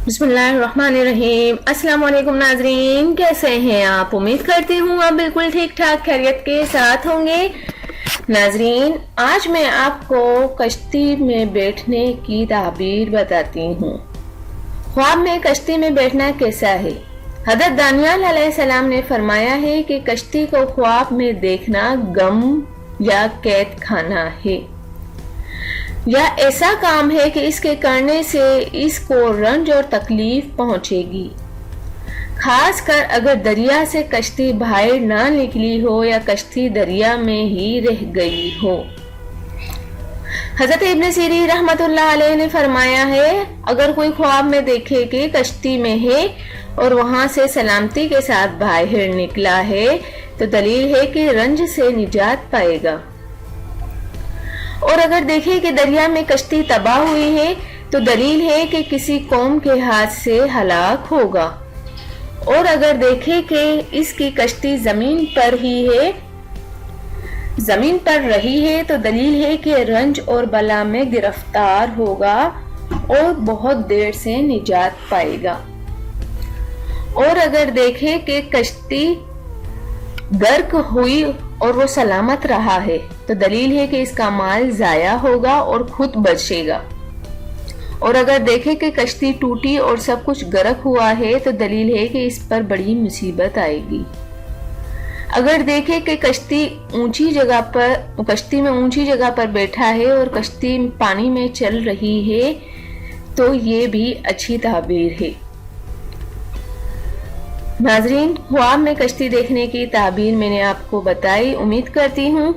بسم اللہ الرحمن الرحیم۔ السلام علیکم ناظرین، کیسے ہیں آپ؟ امید کرتی ہوں آپ بالکل ٹھیک ٹھاک خیریت کے ساتھ ہوں گے۔ ناظرین، آج میں آپ کو کشتی میں بیٹھنے کی تعبیر بتاتی ہوں۔ خواب میں کشتی میں بیٹھنا کیسا ہے؟ حضرت دانیال علیہ السلام نے فرمایا ہے کہ کشتی کو خواب میں دیکھنا غم یا قید خانہ ہے، یا ایسا کام ہے کہ اس کے کرنے سے اس کو رنج اور تکلیف پہنچے گی، خاص کر اگر دریا سے کشتی باہر نہ نکلی ہو یا کشتی دریا میں ہی رہ گئی ہو۔ حضرت ابن سیرین رحمت اللہ علیہ نے فرمایا ہے، اگر کوئی خواب میں دیکھے کہ کشتی میں ہے اور وہاں سے سلامتی کے ساتھ باہر نکلا ہے تو دلیل ہے کہ رنج سے نجات پائے گا، اور اگر دیکھے کہ دریا میں کشتی تباہ ہوئی ہے تو دلیل ہے کہ کسی قوم کے ہاتھ سے ہلاک ہوگا، اور اگر دیکھے کہ اس کی کشتی زمین پر رہی ہے تو دلیل ہے کہ رنج اور بلا میں گرفتار ہوگا اور بہت دیر سے نجات پائے گا، اور اگر دیکھے کہ کشتی غرق ہوئی اور وہ سلامت رہا ہے تو دلیل ہے کہ اس کا مال ضائع ہوگا اور خود بچے گا، اور اگر دیکھے کہ کشتی ٹوٹی اور سب کچھ غرق ہوا ہے تو دلیل ہے کہ اس پر بڑی مصیبت آئے گی۔ اگر دیکھے کہ کشتی میں اونچی جگہ پر بیٹھا ہے اور کشتی پانی میں چل رہی ہے تو یہ بھی اچھی تعبیر ہے۔ ناظرین، خواب میں کشتی دیکھنے کی تعبیر میں نے آپ کو بتائی، امید کرتی ہوں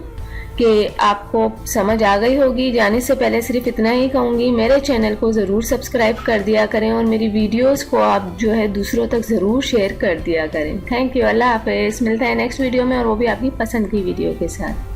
کہ آپ کو سمجھ آ گئی ہوگی۔ جانے سے پہلے صرف اتنا ہی کہوں گی، میرے چینل کو ضرور سبسکرائب کر دیا کریں اور میری ویڈیوز کو آپ دوسروں تک ضرور شیئر کر دیا کریں۔ تھینک یو، اللہ حافظ۔ ملتا ہے نیکسٹ ویڈیو میں، اور وہ بھی آپ کی پسند کی ویڈیو کے ساتھ۔